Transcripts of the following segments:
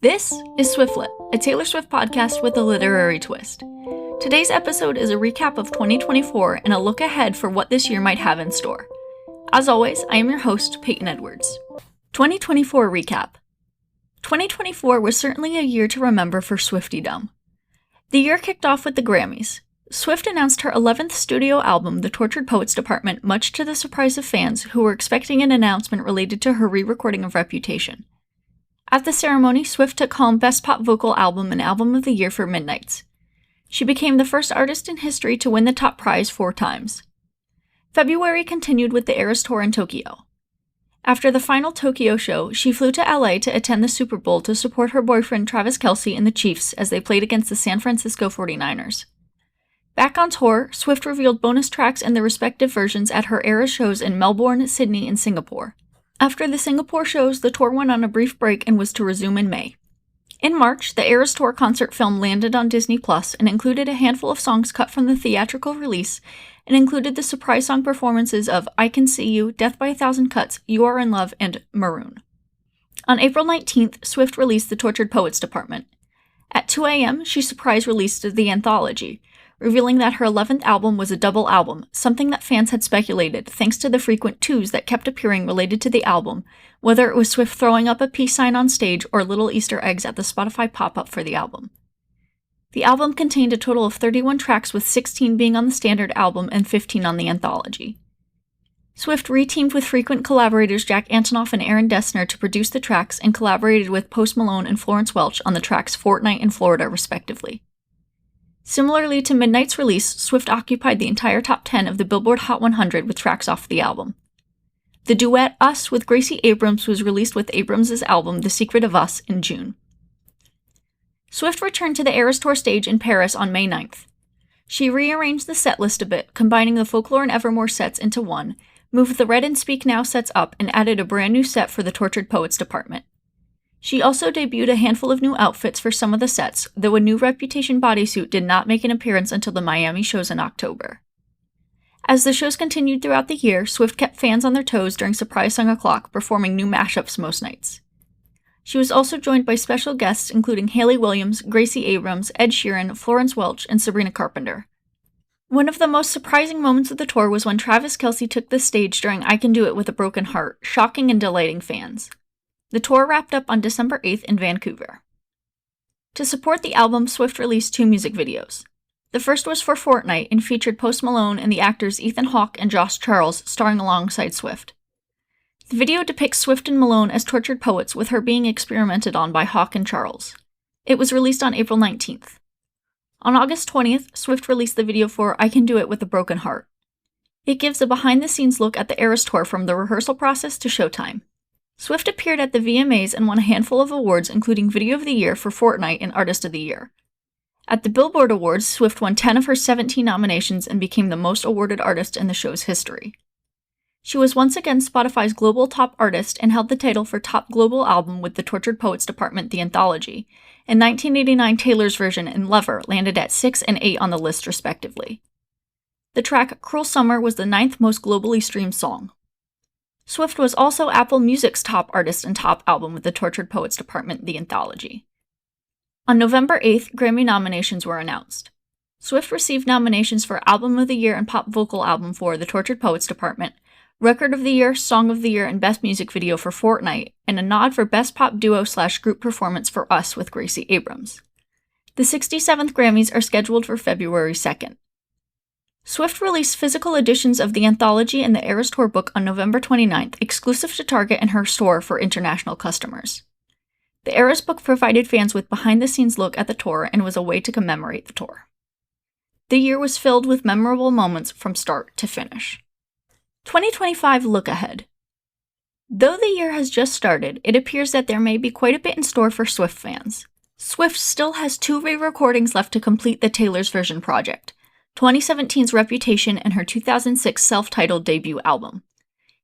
This is Swiftlit, a Taylor Swift podcast with a literary twist. Today's episode is a recap of 2024 and a look ahead for what this year might have in store. As always, I am your host, Peyton Edwards. 2024 recap. 2024 was certainly a year to remember for Swiftydom. The year kicked off with the Grammys. Swift announced her 11th studio album, The Tortured Poets Department, much to the surprise of fans who were expecting an announcement related to her re-recording of Reputation. At the ceremony, Swift took home Best Pop Vocal Album and Album of the Year for Midnights. She became the first artist in history to win the top prize 4 times. February continued with the Eras Tour in Tokyo. After the final Tokyo show, she flew to LA to attend the Super Bowl to support her boyfriend Travis Kelce and the Chiefs as they played against the San Francisco 49ers. Back on tour, Swift revealed bonus tracks and their respective versions at her Eras shows in Melbourne, Sydney, and Singapore. After the Singapore shows, the tour went on a brief break and was to resume in May. In March, the Eras Tour concert film landed on Disney Plus and included a handful of songs cut from the theatrical release and included the surprise song performances of I Can See You, Death by a Thousand Cuts, You Are in Love, and Maroon. On April 19th, Swift released The Tortured Poets Department. At 2 a.m., she surprise released the anthology, revealing that her 11th album was a double album, something that fans had speculated thanks to the frequent twos that kept appearing related to the album, whether it was Swift throwing up a peace sign on stage or little Easter eggs at the Spotify pop-up for the album. The album contained a total of 31 tracks, with 16 being on the standard album and 15 on the anthology. Swift re-teamed with frequent collaborators Jack Antonoff and Aaron Dessner to produce the tracks and collaborated with Post Malone and Florence Welch on the tracks Fortnight and Florida, respectively. Similarly to Midnight's release, Swift occupied the entire top 10 of the Billboard Hot 100 with tracks off the album. The duet Us with Gracie Abrams was released with Abrams' album The Secret of Us in June. Swift returned to the Eras Tour stage in Paris on May 9th. She rearranged the set list a bit, combining the Folklore and Evermore sets into one, moved the Red and Speak Now sets up, and added a brand new set for the Tortured Poets Department. She also debuted a handful of new outfits for some of the sets, though a new Reputation bodysuit did not make an appearance until the Miami shows in October. As the shows continued throughout the year, Swift kept fans on their toes during Surprise Song O'Clock, performing new mashups most nights. She was also joined by special guests including Hayley Williams, Gracie Abrams, Ed Sheeran, Florence Welch, and Sabrina Carpenter. One of the most surprising moments of the tour was when Travis Kelce took the stage during I Can Do It With a Broken Heart, shocking and delighting fans. The tour wrapped up on December 8th in Vancouver. To support the album, Swift released 2 music videos. The first was for Fortnight and featured Post Malone and the actors Ethan Hawke and Josh Charles starring alongside Swift. The video depicts Swift and Malone as tortured poets, with her being experimented on by Hawke and Charles. It was released on April 19th. On August 20th, Swift released the video for I Can Do It With a Broken Heart. It gives a behind-the-scenes look at the Eras Tour from the rehearsal process to showtime. Swift appeared at the VMAs and won a handful of awards, including Video of the Year for Fortnight and Artist of the Year. At the Billboard Awards, Swift won 10 of her 17 nominations and became the most awarded artist in the show's history. She was once again Spotify's Global Top Artist and held the title for Top Global Album with the Tortured Poets Department, The Anthology, and 1989 Taylor's version and Lover landed at 6 and 8 on the list respectively. The track Cruel Summer was the 9th most globally streamed song. Swift was also Apple Music's top artist and top album with the Tortured Poets Department, The Anthology. On November 8th, Grammy nominations were announced. Swift received nominations for Album of the Year and Pop Vocal Album for The Tortured Poets Department, Record of the Year, Song of the Year, and Best Music Video for Fortnight, and a nod for Best Pop Duo/Group Performance for Us with Gracie Abrams. The 67th Grammys are scheduled for February 2nd. Swift released physical editions of the anthology and the Eras Tour book on November 29th, exclusive to Target and her store for international customers. The Eras book provided fans with behind-the-scenes look at the tour and was a way to commemorate the tour. The year was filled with memorable moments from start to finish. 2025 Look Ahead. Though the year has just started, it appears that there may be quite a bit in store for Swift fans. Swift still has 2 re-recordings left to complete the Taylor's Version project, 2017's Reputation and her 2006 self-titled debut album.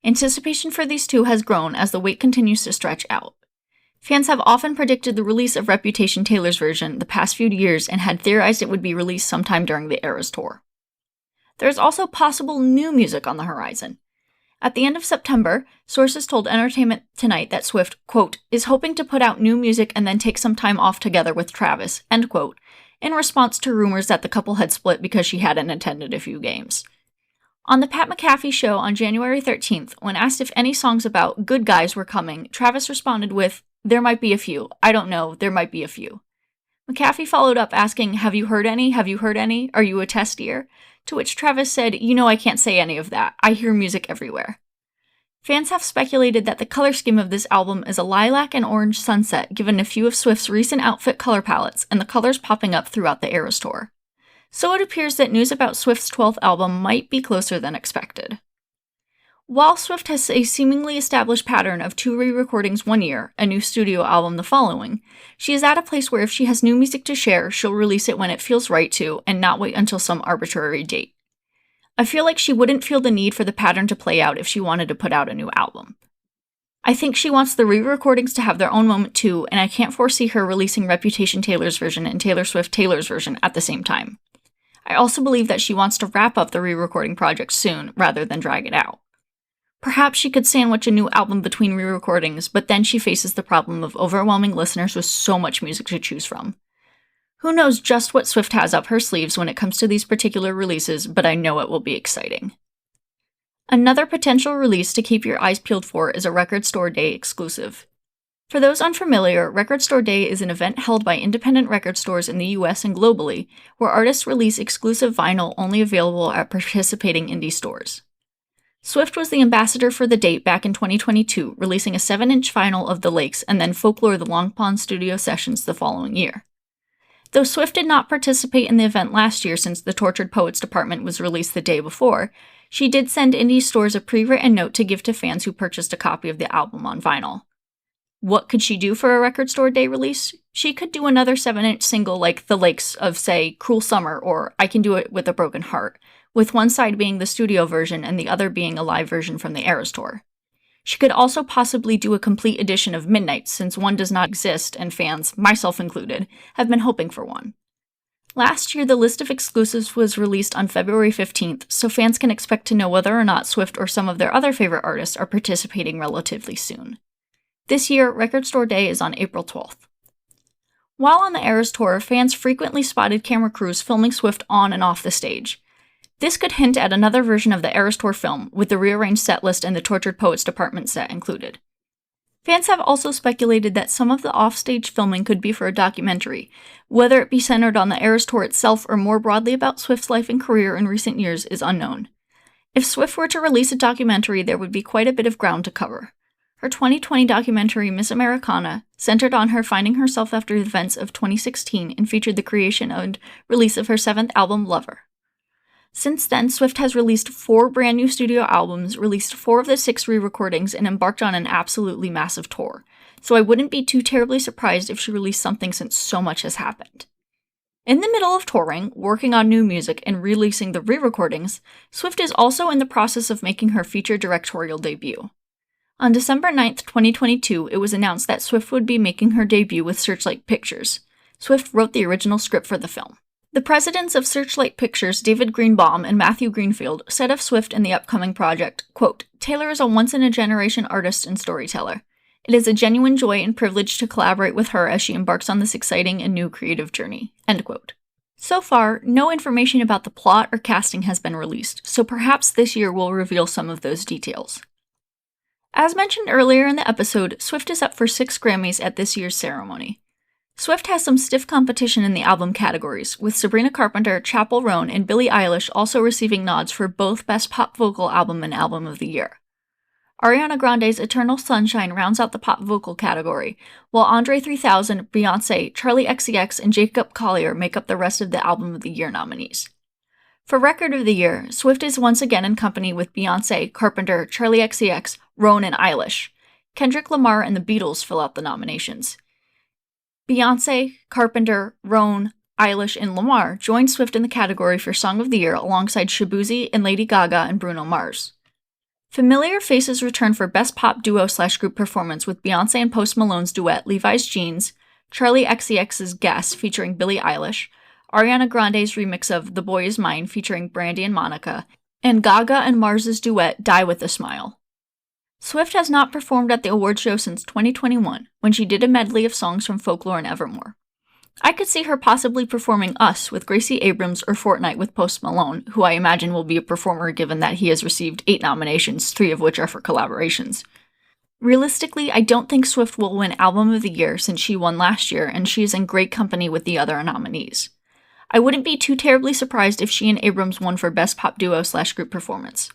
Anticipation for these 2 has grown as the wait continues to stretch out. Fans have often predicted the release of Reputation Taylor's Version the past few years and had theorized it would be released sometime during the Eras Tour. There is also possible new music on the horizon. At the end of September, sources told Entertainment Tonight that Swift, quote, is hoping to put out new music and then take some time off together with Travis, end quote, in response to rumors that the couple had split because she hadn't attended a few games. On the Pat McAfee show on January 13th, when asked if any songs about good guys were coming, Travis responded with, "There might be a few. I don't know. There might be a few." McAfee followed up asking, "Have you heard any? Have you heard any? Are you a test ear?" To which Travis said, "You know I can't say any of that. I hear music everywhere." Fans have speculated that the color scheme of this album is a lilac and orange sunset, given a few of Swift's recent outfit color palettes and the colors popping up throughout the Eras Tour. So it appears that news about Swift's 12th album might be closer than expected. While Swift has a seemingly established pattern of 2 re-recordings one year, a new studio album the following, she is at a place where if she has new music to share, she'll release it when it feels right to, and not wait until some arbitrary date. I feel like she wouldn't feel the need for the pattern to play out if she wanted to put out a new album. I think she wants the re-recordings to have their own moment too, and I can't foresee her releasing Reputation Taylor's version and Taylor Swift Taylor's version at the same time. I also believe that she wants to wrap up the re-recording project soon, rather than drag it out. Perhaps she could sandwich a new album between re-recordings, but then she faces the problem of overwhelming listeners with so much music to choose from. Who knows just what Swift has up her sleeves when it comes to these particular releases, but I know it will be exciting. Another potential release to keep your eyes peeled for is a Record Store Day exclusive. For those unfamiliar, Record Store Day is an event held by independent record stores in the US and globally, where artists release exclusive vinyl only available at participating indie stores. Swift was the ambassador for the date back in 2022, releasing a 7-inch vinyl of The Lakes and then Folklore the Long Pond studio sessions the following year. Though Swift did not participate in the event last year since the Tortured Poets department was released the day before, she did send indie stores a pre-written note to give to fans who purchased a copy of the album on vinyl. What could she do for a Record Store Day release? She could do another 7-inch single like The Lakes of, say, Cruel Summer or I Can Do It With a Broken Heart, with one side being the studio version and the other being a live version from the Eras Tour. She could also possibly do a complete edition of Midnight, since one does not exist and fans, myself included, have been hoping for one. Last year, the list of exclusives was released on February 15th, so fans can expect to know whether or not Swift or some of their other favorite artists are participating relatively soon. This year, Record Store Day is on April 12th. While on the Eras Tour, fans frequently spotted camera crews filming Swift on and off the stage. This could hint at another version of the Eras Tour film, with the rearranged set list and the Tortured Poets department set included. Fans have also speculated that some of the offstage filming could be for a documentary, whether it be centered on the Eras Tour itself or more broadly about Swift's life and career in recent years is unknown. If Swift were to release a documentary, there would be quite a bit of ground to cover. Her 2020 documentary, Miss Americana, centered on her finding herself after the events of 2016 and featured the creation and release of her 7th album, Lover. Since then, Swift has released 4 brand new studio albums, released 4 of the 6 re-recordings, and embarked on an absolutely massive tour, so I wouldn't be too terribly surprised if she released something since so much has happened. In the middle of touring, working on new music, and releasing the re-recordings, Swift is also in the process of making her feature directorial debut. On December 9th, 2022, it was announced that Swift would be making her debut with Searchlight Pictures. Swift wrote the original script for the film. The presidents of Searchlight Pictures, David Greenbaum and Matthew Greenfield, said of Swift in the upcoming project, quote, "Taylor is a once-in-a-generation artist and storyteller. It is a genuine joy and privilege to collaborate with her as she embarks on this exciting and new creative journey." End quote. So far, no information about the plot or casting has been released, so perhaps this year will reveal some of those details. As mentioned earlier in the episode, Swift is up for 6 Grammys at this year's ceremony. Swift has some stiff competition in the album categories, with Sabrina Carpenter, Chappell Roan, and Billie Eilish also receiving nods for both Best Pop Vocal Album and Album of the Year. Ariana Grande's Eternal Sunshine rounds out the pop vocal category, while Andre 3000, Beyoncé, Charli XCX, and Jacob Collier make up the rest of the Album of the Year nominees. For Record of the Year, Swift is once again in company with Beyoncé, Carpenter, Charli XCX, Roan, and Eilish. Kendrick Lamar and the Beatles fill out the nominations. Beyoncé, Carpenter, Roan, Eilish, and Lamar joined Swift in the category for Song of the Year alongside Shaboozey and Lady Gaga and Bruno Mars. Familiar faces return for Best Pop Duo/Group Performance with Beyoncé and Post Malone's duet Levi's Jeans, Charli XCX's Guess featuring Billie Eilish, Ariana Grande's remix of The Boy Is Mine featuring Brandy and Monica, and Gaga and Mars's duet Die With a Smile. Swift has not performed at the awards show since 2021, when she did a medley of songs from Folklore and Evermore. I could see her possibly performing Us with Gracie Abrams or Fortnite with Post Malone, who I imagine will be a performer given that he has received 8 nominations, 3 of which are for collaborations. Realistically, I don't think Swift will win Album of the Year since she won last year, and she is in great company with the other nominees. I wouldn't be too terribly surprised if she and Abrams won for Best Pop Duo/Group Performance.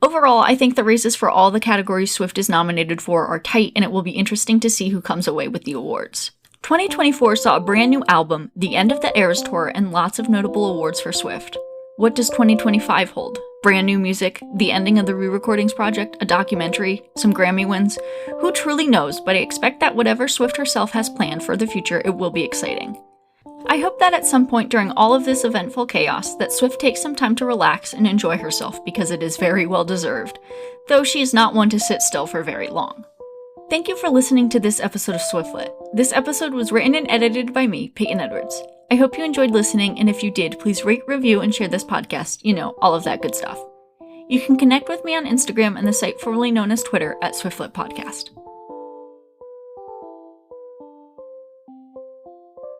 Overall, I think the races for all the categories Swift is nominated for are tight, and it will be interesting to see who comes away with the awards. 2024 saw a brand new album, the end of the Eras Tour, and lots of notable awards for Swift. What does 2025 hold? Brand new music, the ending of the re-recordings project, a documentary, some Grammy wins? Who truly knows, but I expect that whatever Swift herself has planned for the future, it will be exciting. I hope that at some point during all of this eventful chaos, that Swift takes some time to relax and enjoy herself because it is very well deserved, though she is not one to sit still for very long. Thank you for listening to this episode of Swiftlet. This episode was written and edited by me, Peyton Edwards. I hope you enjoyed listening, and if you did, please rate, review, and share this podcast, all of that good stuff. You can connect with me on Instagram and the site formerly known as Twitter at Swiftlet Podcast.